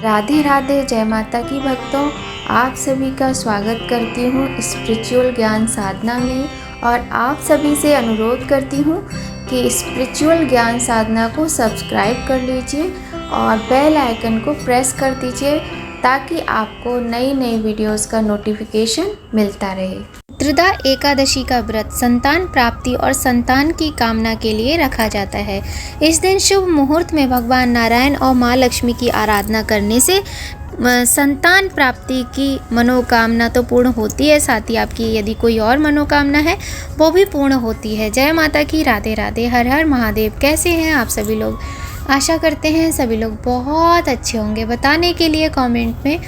राधे राधे, जय माता की भक्तों। आप सभी का स्वागत करती हूँ स्पिरिचुअल ज्ञान साधना में और आप सभी से अनुरोध करती हूँ कि स्पिरिचुअल ज्ञान साधना को सब्सक्राइब कर लीजिए और बेल आइकन को प्रेस कर दीजिए ताकि आपको नई नई वीडियोस का नोटिफिकेशन मिलता रहे। पुत्रदा एकादशी का व्रत संतान प्राप्ति और संतान की कामना के लिए रखा जाता है। इस दिन शुभ मुहूर्त में भगवान नारायण और माँ लक्ष्मी की आराधना करने से संतान प्राप्ति की मनोकामना तो पूर्ण होती है, साथ ही आपकी यदि कोई और मनोकामना है वो भी पूर्ण होती है। जय माता की, राधे राधे, हर हर महादेव। कैसे हैं आप सभी लोग? आशा करते हैं सभी लोग बहुत अच्छे होंगे। बताने के लिए कमेंट में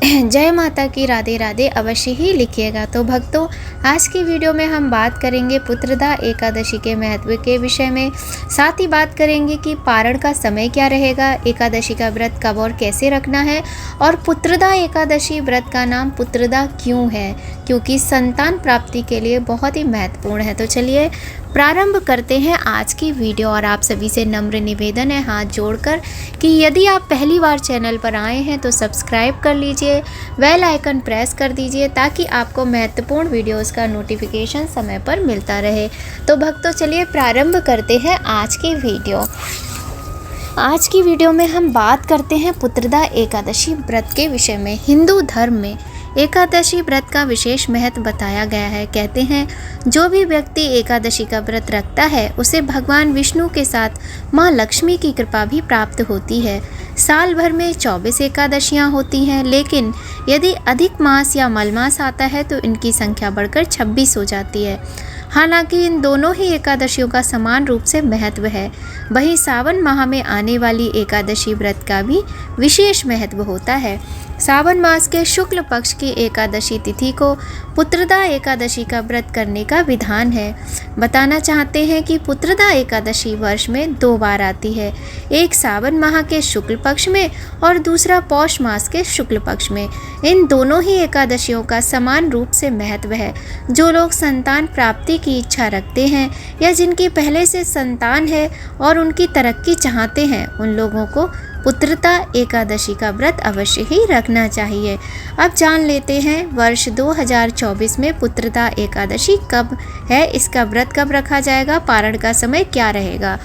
जय माता की, राधे राधे अवश्य ही लिखिएगा। तो भक्तों, आज की वीडियो में हम बात करेंगे पुत्रदा एकादशी के महत्व के विषय में। साथ ही बात करेंगे कि पारण का समय क्या रहेगा, एकादशी का व्रत कब और कैसे रखना है, और पुत्रदा एकादशी व्रत का नाम पुत्रदा क्यों है, क्योंकि संतान प्राप्ति के लिए बहुत ही महत्वपूर्ण है। तो चलिए प्रारंभ करते हैं आज की वीडियो। और आप सभी से नम्र निवेदन है हाथ जोड़कर कि यदि आप पहली बार चैनल पर आए हैं तो सब्सक्राइब कर लीजिए, बेल आइकन प्रेस कर दीजिए ताकि आपको महत्वपूर्ण वीडियोस का नोटिफिकेशन समय पर मिलता रहे। तो भक्तों, चलिए प्रारंभ करते हैं आज की वीडियो। आज की वीडियो में हम बात करते हैं पुत्रदा एकादशी व्रत के विषय में। हिंदू धर्म में एकादशी व्रत का विशेष महत्व बताया गया है। कहते हैं जो भी व्यक्ति एकादशी का व्रत रखता है उसे भगवान विष्णु के साथ माँ लक्ष्मी की कृपा भी प्राप्त होती है। साल भर में 24 एकादशियाँ होती हैं, लेकिन यदि अधिक मास या मलमास आता है तो इनकी संख्या बढ़कर 26 हो जाती है। हालांकि इन दोनों ही एकादशियों का समान रूप से महत्व है। वहीं सावन माह में आने वाली एकादशी व्रत का भी विशेष महत्व होता है। सावन मास के शुक्ल पक्ष की एकादशी तिथि को पुत्रदा एकादशी का व्रत करने का विधान है। बताना चाहते हैं कि पुत्रदा एकादशी वर्ष में 2 बार आती है, एक सावन माह के शुक्ल पक्ष में और दूसरा पौष मास के शुक्ल पक्ष में। इन दोनों ही एकादशियों का समान रूप से महत्व है। जो लोग संतान प्राप्ति की इच्छा रखते हैं या जिनकी पहले से संतान है और उनकी तरक्की चाहते हैं, उन लोगों को पुत्रदा एकादशी का व्रत अवश्य ही रखना चाहिए। अब जान लेते हैं वर्ष 2024 में पुत्रदा एकादशी कब है, इसका व्रत कब रखा जाएगा, पारण का समय क्या रहेगा।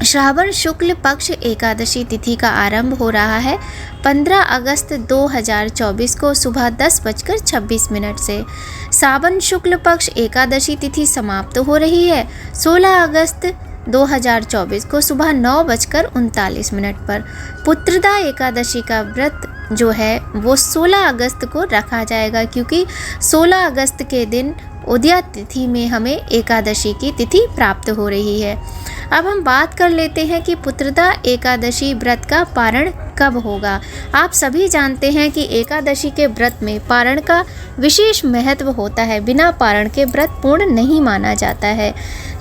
श्रावण शुक्ल पक्ष एकादशी तिथि का आरंभ हो रहा है 15 अगस्त 2024 को सुबह 10:26 से। सावन शुक्ल पक्ष एकादशी तिथि समाप्त हो रही है 16 अगस्त 2024 को सुबह 9:39 पर। पुत्रदा एकादशी का व्रत जो है वो 16 अगस्त को रखा जाएगा, क्योंकि 16 अगस्त के दिन उदया तिथि में हमें एकादशी की तिथि प्राप्त हो रही है। अब हम बात कर लेते हैं कि पुत्रदा एकादशी व्रत का पारण कब होगा। आप सभी जानते हैं कि एकादशी के व्रत में पारण का विशेष महत्व होता है। बिना पारण के व्रत पूर्ण नहीं माना जाता है।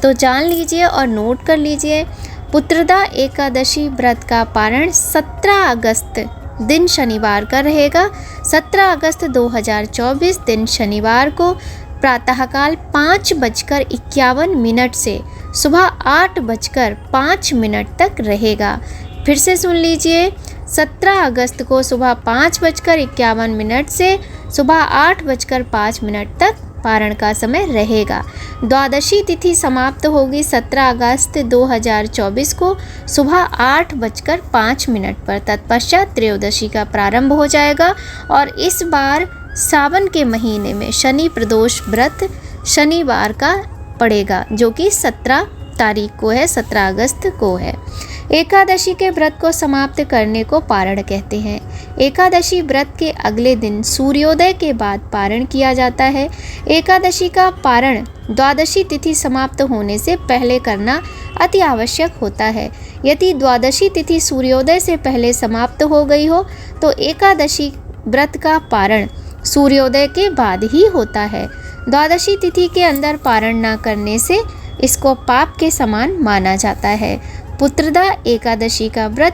तो जान लीजिए और नोट कर लीजिए, पुत्रदा एकादशी व्रत का पारण 17 अगस्त दिन शनिवार का रहेगा। 17 अगस्त 2024 दिन शनिवार को प्रातःकाल 5:51 से सुबह 8:05 तक रहेगा। फिर से सुन लीजिए, 17 अगस्त को सुबह 5:51 से सुबह 8:05 तक पारण का समय रहेगा। द्वादशी तिथि समाप्त होगी 17 अगस्त 2024 को सुबह 8:05 पर। तत्पश्चात त्रयोदशी का प्रारंभ हो जाएगा और इस बार सावन के महीने में शनि प्रदोष व्रत शनिवार का पड़ेगा, जो कि 17 तारीख को है, 17 अगस्त को है। एकादशी के व्रत को समाप्त करने को पारण कहते हैं। एकादशी व्रत के अगले दिन सूर्योदय के बाद पारण किया जाता है। एकादशी का पारण द्वादशी तिथि समाप्त होने से पहले करना अति आवश्यक होता है। यदि द्वादशी तिथि सूर्योदय से पहले समाप्त हो गई हो तो एकादशी व्रत का पारण सूर्योदय के बाद ही होता है। द्वादशी तिथि के अंदर पारण न करने से इसको पाप के समान माना जाता है। पुत्रदा एकादशी का व्रत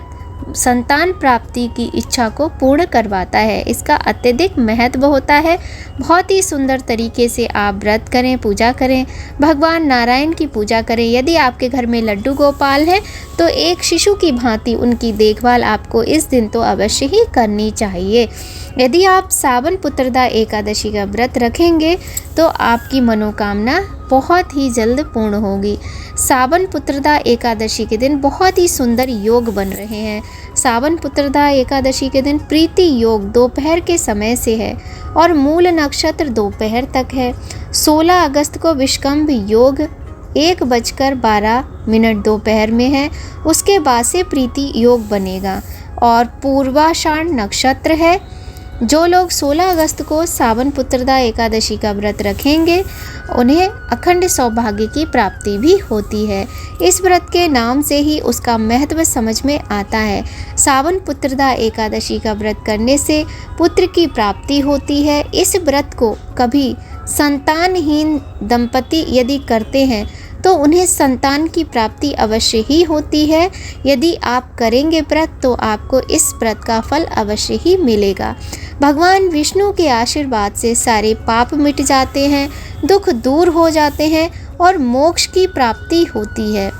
संतान प्राप्ति की इच्छा को पूर्ण करवाता है। इसका अत्यधिक महत्व होता है। बहुत ही सुंदर तरीके से आप व्रत करें, पूजा करें, भगवान नारायण की पूजा करें। यदि आपके घर में लड्डू गोपाल है तो एक शिशु की भांति उनकी देखभाल आपको इस दिन तो अवश्य ही करनी चाहिए। यदि आप सावन पुत्रदा एकादशी का व्रत रखेंगे तो आपकी मनोकामना बहुत ही जल्द पूर्ण होगी। सावन पुत्रदा एकादशी के दिन बहुत ही सुंदर योग बन रहे हैं। सावन पुत्रदा एकादशी के दिन प्रीति योग दोपहर के समय से है और मूल नक्षत्र दोपहर तक है। 16 अगस्त को विषकंभ योग 1:12 दोपहर में है। उसके बाद से प्रीति योग बनेगा और पूर्वाषाढ़ नक्षत्र है। जो लोग 16 अगस्त को सावन पुत्रदा एकादशी का व्रत रखेंगे उन्हें अखंड सौभाग्य की प्राप्ति भी होती है। इस व्रत के नाम से ही उसका महत्व समझ में आता है। सावन पुत्रदा एकादशी का व्रत करने से पुत्र की प्राप्ति होती है। इस व्रत को कभी संतानहीन दंपति यदि करते हैं तो उन्हें संतान की प्राप्ति अवश्य ही होती है। यदि आप करेंगे व्रत तो आपको इस व्रत का फल अवश्य ही मिलेगा। भगवान विष्णु के आशीर्वाद से सारे पाप मिट जाते हैं, दुख दूर हो जाते हैं और मोक्ष की प्राप्ति होती है।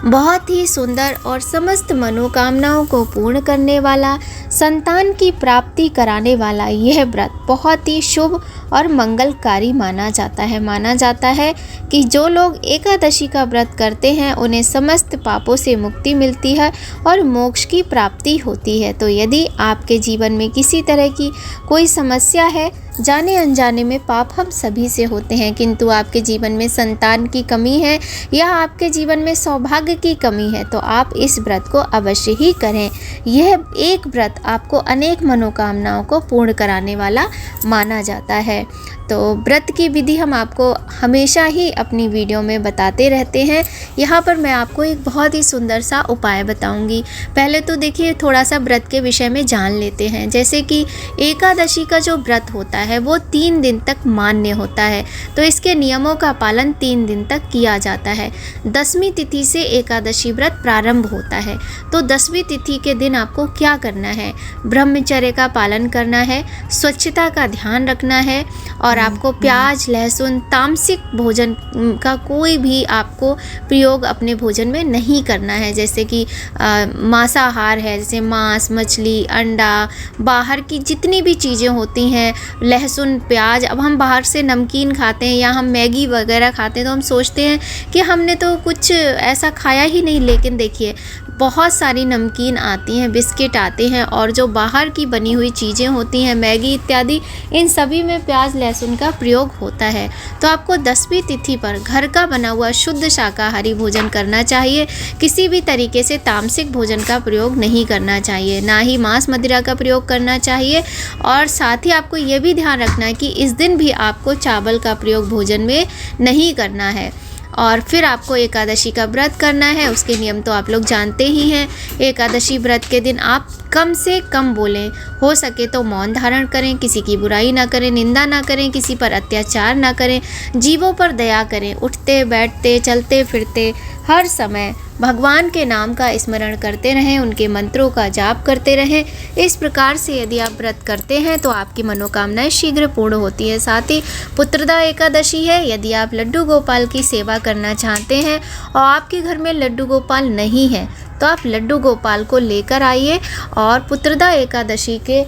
बहुत ही सुंदर और समस्त मनोकामनाओं को पूर्ण करने वाला, संतान की प्राप्ति कराने वाला यह व्रत बहुत ही शुभ और मंगलकारी माना जाता है। माना जाता है कि जो लोग एकादशी का व्रत करते हैं उन्हें समस्त पापों से मुक्ति मिलती है और मोक्ष की प्राप्ति होती है। तो यदि आपके जीवन में किसी तरह की कोई समस्या है, जाने अनजाने में पाप हम सभी से होते हैं, किंतु आपके जीवन में संतान की कमी है या आपके जीवन में सौभाग्य की कमी है तो आप इस व्रत को अवश्य ही करें। यह एक व्रत आपको अनेक मनोकामनाओं को पूर्ण कराने वाला माना जाता है। तो व्रत की विधि हम आपको हमेशा ही अपनी वीडियो में बताते रहते हैं। यहाँ पर मैं आपको एक बहुत ही सुंदर सा उपाय बताऊंगी। पहले तो देखिए थोड़ा सा व्रत के विषय में जान लेते हैं। जैसे कि एकादशी का जो व्रत होता है वो 3 दिन तक मान्य होता है, तो इसके नियमों का पालन 3 दिन तक किया जाता है। 10वीं तिथि से एकादशी व्रत प्रारंभ होता है। तो 10वीं तिथि के दिन आपको क्या करना है? ब्रह्मचर्य का पालन करना है, स्वच्छता का ध्यान रखना है और आपको प्याज, लहसुन, तामसिक भोजन का कोई भी आपको प्रयोग अपने भोजन में नहीं करना है। जैसे कि मांसाहार है, जैसे मांस, मछली, अंडा, बाहर की जितनी भी चीज़ें होती हैं, लहसुन, प्याज। अब हम बाहर से नमकीन खाते हैं या हम मैगी वगैरह खाते हैं तो हम सोचते हैं कि हमने तो कुछ ऐसा खाया ही नहीं, लेकिन देखिए बहुत सारी नमकीन आती हैं, बिस्किट आते हैं और जो बाहर की बनी हुई चीज़ें होती हैं, मैगी इत्यादि, इन सभी में प्याज, लहसुन का प्रयोग होता है। तो आपको 10वीं तिथि पर घर का बना हुआ शुद्ध शाकाहारी भोजन करना चाहिए। किसी भी तरीके से तामसिक भोजन का प्रयोग नहीं करना चाहिए, ना ही मांस मदिरा का प्रयोग करना चाहिए। और साथ ही आपको ये भी ध्यान रखना है कि इस दिन भी आपको चावल का प्रयोग भोजन में नहीं करना है। और फिर आपको एकादशी का व्रत करना है। उसके नियम तो आप लोग जानते ही हैं। एकादशी व्रत के दिन आप कम से कम बोलें, हो सके तो मौन धारण करें, किसी की बुराई ना करें, निंदा ना करें, किसी पर अत्याचार ना करें, जीवों पर दया करें। उठते बैठते चलते फिरते हर समय भगवान के नाम का स्मरण करते रहें, उनके मंत्रों का जाप करते रहें। इस प्रकार से यदि आप व्रत करते हैं तो आपकी मनोकामनाएं शीघ्र पूर्ण होती है। साथ ही पुत्रदा एकादशी है। यदि आप लड्डू गोपाल की सेवा करना चाहते हैं और आपके घर में लड्डू गोपाल नहीं है तो आप लड्डू गोपाल को लेकर आइए और पुत्रदा एकादशी के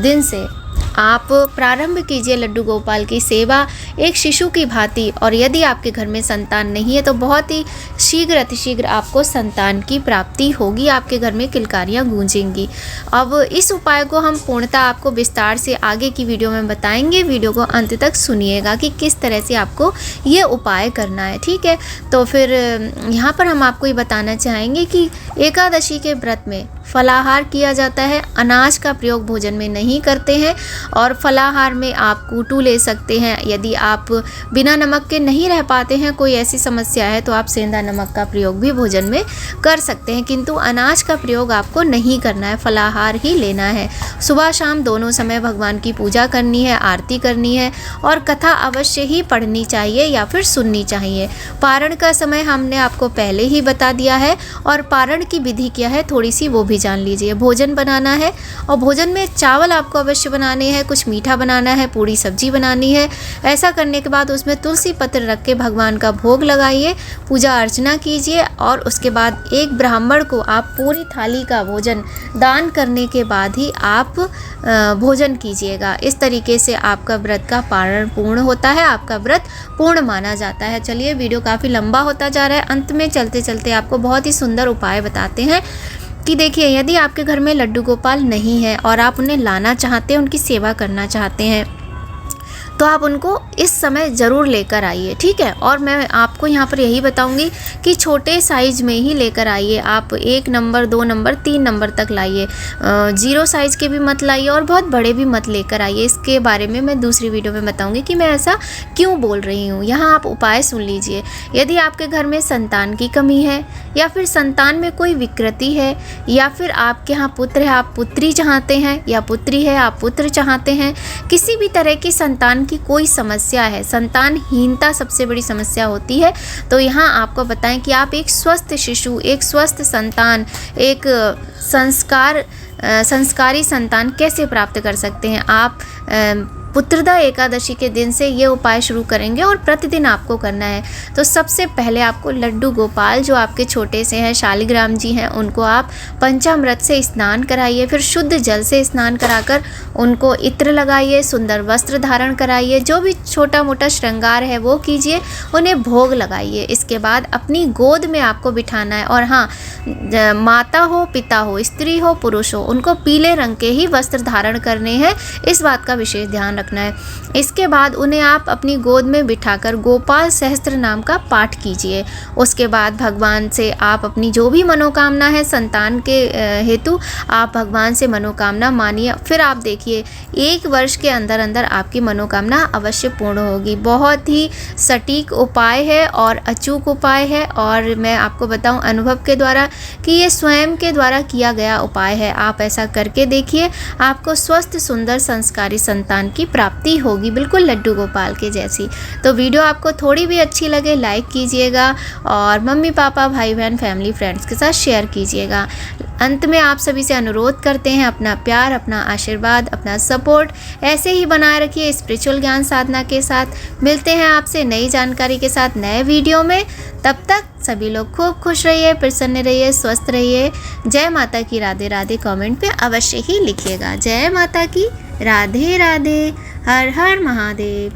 दिन से आप प्रारंभ कीजिए लड्डू गोपाल की सेवा एक शिशु की भांति। और यदि आपके घर में संतान नहीं है तो बहुत ही शीघ्र अतिशीघ्र आपको संतान की प्राप्ति होगी, आपके घर में किलकारियाँ गूंजेंगी। अब इस उपाय को हम पूर्णतः आपको विस्तार से आगे की वीडियो में बताएंगे। वीडियो को अंत तक सुनिएगा कि किस तरह से आपको ये उपाय करना है, ठीक है। तो फिर यहाँ पर हम आपको ये बताना चाहेंगे कि एकादशी के व्रत में फलाहार किया जाता है। अनाज का प्रयोग भोजन में नहीं करते हैं। और फलाहार में आप कूटू ले सकते हैं। यदि आप बिना नमक के नहीं रह पाते हैं, कोई ऐसी समस्या है, तो आप सेंधा नमक का प्रयोग भी भोजन में कर सकते हैं, किंतु अनाज का प्रयोग आपको नहीं करना है, फलाहार ही लेना है। सुबह शाम दोनों समय भगवान की पूजा करनी है, आरती करनी है और कथा अवश्य ही पढ़नी चाहिए या फिर सुननी चाहिए। पारण का समय हमने आपको पहले ही बता दिया है और पारण की विधि क्या है थोड़ी सी वो भी जान लीजिए। भोजन बनाना है और भोजन में चावल आपको अवश्य बनाने हैं, कुछ मीठा बनाना है, पूरी सब्जी बनानी है। ऐसा करने के बाद उसमें तुलसी पत्र रख के भगवान का भोग लगाइए, पूजा अर्चना कीजिए और उसके बाद एक ब्राह्मण को आप पूरी थाली का भोजन दान करने के बाद ही आप भोजन कीजिएगा। इस तरीके से आपका व्रत का पारण पूर्ण होता है, आपका व्रत पूर्ण माना जाता है। चलिए, वीडियो काफ़ी लंबा होता जा रहा है, अंत में चलते चलते आपको बहुत ही सुंदर उपाय बताते हैं कि देखिए, यदि आपके घर में लड्डू गोपाल नहीं है और आप उन्हें लाना चाहते हैं, उनकी सेवा करना चाहते हैं, तो आप उनको इस समय ज़रूर लेकर आइए, ठीक है। और मैं आपको यहाँ पर यही बताऊँगी कि छोटे साइज़ में ही लेकर आइए। आप 1 नंबर 2 नंबर 3 नंबर तक लाइए, 0 साइज़ के भी मत लाइए और बहुत बड़े भी मत लेकर आइए। इसके बारे में मैं दूसरी वीडियो में बताऊँगी कि मैं ऐसा क्यों बोल रही हूँ। यहाँ आप उपाय सुन लीजिए। यदि आपके घर में संतान की कमी है या फिर संतान में कोई विकृति है या फिर आपके यहाँ पुत्र है, आप पुत्री चाहते हैं, या पुत्री है, आप पुत्र चाहते हैं, किसी भी तरह की संतान की कोई समस्या है, संतानहीनता सबसे बड़ी समस्या होती है, तो यहाँ आपको बताएं कि आप एक स्वस्थ शिशु, एक स्वस्थ संतान, एक संस्कारी संतान कैसे प्राप्त करते सकते हैं। आप पुत्रदा एकादशी के दिन से ये उपाय शुरू करेंगे और प्रतिदिन आपको करना है। तो सबसे पहले आपको लड्डू गोपाल जो आपके छोटे से हैं, शालिग्राम जी हैं, उनको आप पंचामृत से स्नान कराइए, फिर शुद्ध जल से स्नान कराकर उनको इत्र लगाइए, सुंदर वस्त्र धारण कराइए, जो भी छोटा मोटा श्रृंगार है वो कीजिए, उन्हें भोग लगाइए। इसके बाद अपनी गोद में आपको बिठाना है और हाँ, माता हो, पिता हो, स्त्री हो, पुरुष हो, उनको पीले रंग के ही वस्त्र धारण करने हैं, इस बात का विशेष ध्यान रखना है। इसके बाद उन्हें आप अपनी गोद में बिठाकर गोपाल सहस्त्र नाम का पाठ कीजिए। उसके बाद भगवान से आप अपनी जो भी मनोकामना है संतान के हेतु आप भगवान से मनोकामना मानिए। फिर आप देखिए 1 वर्ष के अंदर अंदर आपकी मनोकामना अवश्य पूर्ण होगी। बहुत ही सटीक उपाय है और अचूक उपाय है और मैं आपको बताऊं अनुभव के द्वारा कि ये स्वयं के द्वारा किया गया उपाय है। आप ऐसा करके देखिए, आपको स्वस्थ सुंदर संस्कारी संतान की प्राप्ति होगी, बिल्कुल लड्डू गोपाल के जैसी। तो वीडियो आपको थोड़ी भी अच्छी लगे लाइक कीजिएगा और मम्मी पापा भाई बहन फैमिली फ्रेंड्स के साथ शेयर कीजिएगा। अंत में आप सभी से अनुरोध करते हैं, अपना प्यार, अपना आशीर्वाद, अपना सपोर्ट ऐसे ही बनाए रखिए स्पिरिचुअल ज्ञान साधना के साथ। मिलते हैं आपसे नई जानकारी के साथ नए वीडियो में। तब तक सभी लोग खूब खुश रहिए, प्रसन्न रहिए, स्वस्थ रहिए। जय माता की राधे राधे कमेंट पे अवश्य ही लिखिएगा। जय माता की राधे राधे, हर हर महादेव।